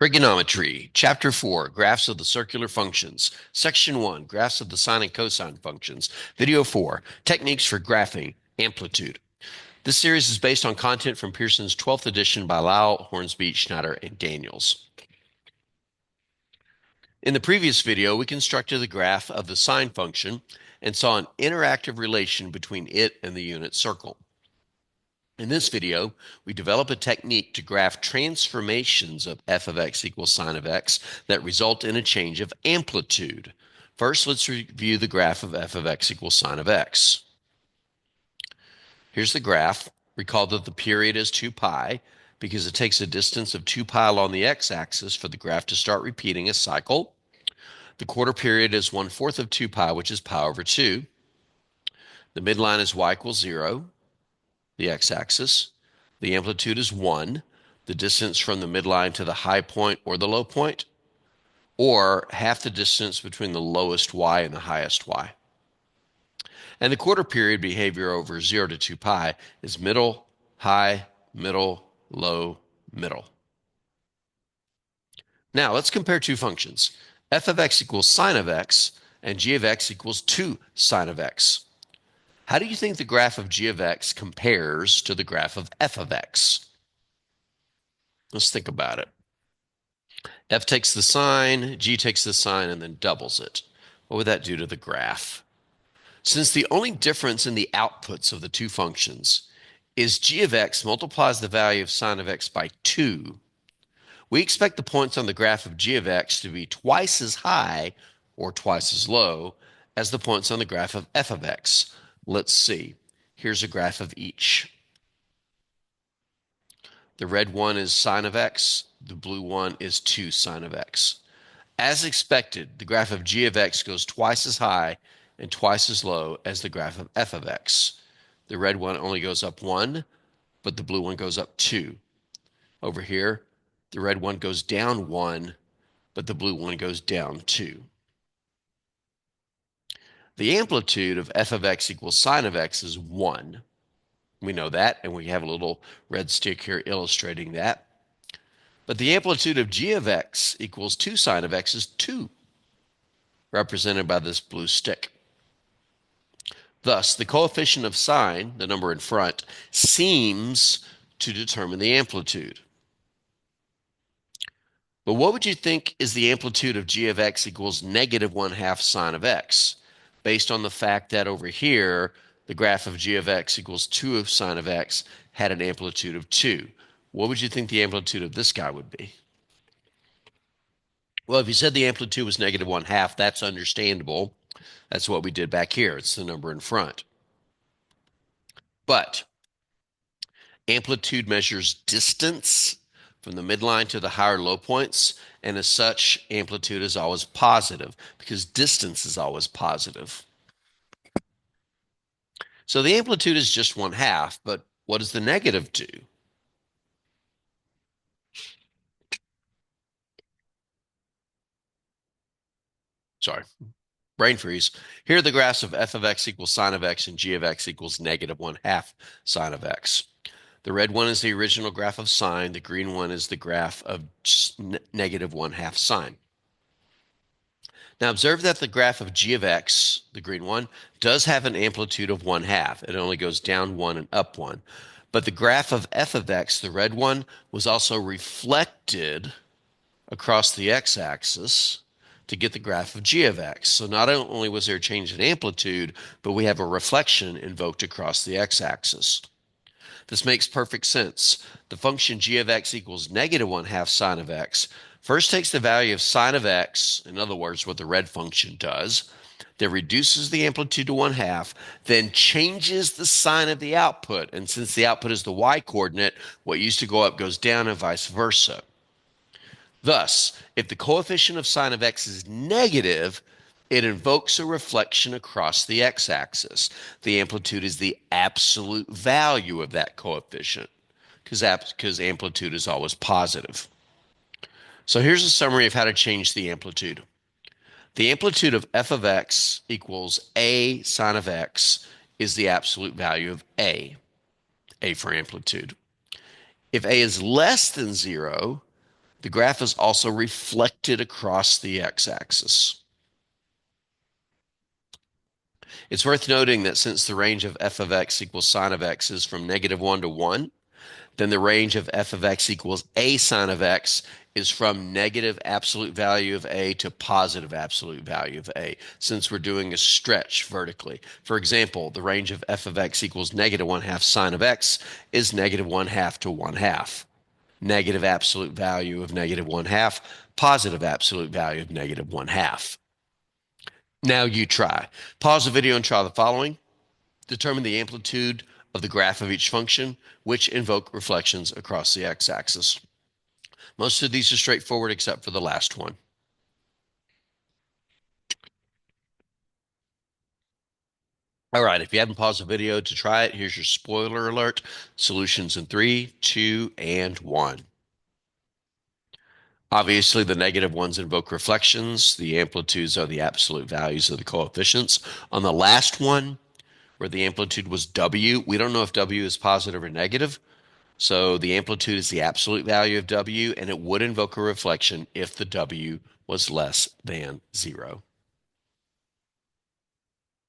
Trigonometry, Chapter 4, Graphs of the Circular Functions, Section 1, Graphs of the Sine and Cosine Functions, Video 4, Techniques for Graphing, Amplitude. This series is based on content from Pearson's 12th edition by Lial, Hornsby, Schneider, and Daniels. In the previous video, we constructed the graph of the sine function and saw an interactive relation between it and the unit circle. In this video, we develop a technique to graph transformations of f of x equals sine of x that result in a change of amplitude. First, let's review the graph of f of x equals sine of x. Here's the graph. Recall that the period is 2 pi because it takes a distance of 2 pi along the x-axis for the graph to start repeating a cycle. The quarter period is 1/4 of 2 pi, which is pi over 2. The midline is y equals 0. The x-axis. The amplitude is 1, the distance from the midline to the high point or the low point, or half the distance between the lowest y and the highest y. And the quarter period behavior over 0 to 2 pi is middle, high, middle, low, middle. Now let's compare two functions. F of x equals sine of x and g of x equals 2 sine of x. How do you think the graph of g of x compares to the graph of f of x? Let's think about it. F takes the sine, g takes the sine, and then doubles it. What would that do to the graph? Since the only difference in the outputs of the two functions is g of x multiplies the value of sine of x by 2, we expect the points on the graph of g of x to be twice as high or twice as low as the points on the graph of f of x. Let's see. Here's a graph of each. The red one is sine of x. The blue one is 2 sine of x. As expected, the graph of g of x goes twice as high and twice as low as the graph of f of x. The red one only goes up 1, but the blue one goes up 2. Over here, the red one goes down 1, but the blue one goes down 2. The amplitude of f of x equals sine of x is 1. We know that, and we have a little red stick here illustrating that. But the amplitude of g of x equals 2 sine of x is 2, represented by this blue stick. Thus, the coefficient of sine, the number in front, seems to determine the amplitude. But what would you think is the amplitude of g of x equals negative 1/2 sine of x? Based on the fact that over here, the graph of g of x equals 2 of sine of x had an amplitude of 2. What would you think the amplitude of this guy would be? Well, if you said the amplitude was negative 1/2, that's understandable. That's what we did back here. It's the number in front. But amplitude measures distance from the midline to the higher low points, and as such, amplitude is always positive because distance is always positive. So the amplitude is just 1/2, but what does the negative do? Sorry, brain freeze. Here are the graphs of f of x equals sine of x and g of x equals negative 1/2 sine of x. The red one is the original graph of sine. The green one is the graph of negative 1/2 sine. Now observe that the graph of g of x, the green one, does have an amplitude of 1/2. It only goes down 1 and up 1. But the graph of f of x, the red one, was also reflected across the x-axis to get the graph of g of x. So not only was there a change in amplitude, but we have a reflection invoked across the x-axis. This makes perfect sense. The function g of x equals negative 1/2 sine of x first takes the value of sine of x, in other words, what the red function does, then reduces the amplitude to 1/2, then changes the sign of the output. And since the output is the y-coordinate, what used to go up goes down and vice versa. Thus, if the coefficient of sine of x is negative, it invokes a reflection across the x-axis. The amplitude is the absolute value of that coefficient because amplitude is always positive. So here's a summary of how to change the amplitude. The amplitude of f of x equals a sine of x is the absolute value of a for amplitude. If a is less than 0, The graph is also reflected across the x-axis. It's worth noting that since the range of f of x equals sine of x is from -1 to 1, then the range of f of x equals a sine of x is from negative absolute value of a to positive absolute value of a, since we're doing a stretch vertically. For example, the range of f of x equals -1/2 sine of x is -1/2 to 1/2. Negative absolute value of -1/2, positive absolute value of -1/2. Now you try. Pause the video and try the following. Determine the amplitude of the graph of each function, which invoke reflections across the x-axis. Most of these are straightforward except for the last one. All right, if you haven't paused the video to try it, here's your spoiler alert. Solutions in 3, 2, and 1. Obviously, the negative ones invoke reflections. The amplitudes are the absolute values of the coefficients. On the last one, where the amplitude was W, we don't know if W is positive or negative. So the amplitude is the absolute value of W, and it would invoke a reflection if the W was less than 0.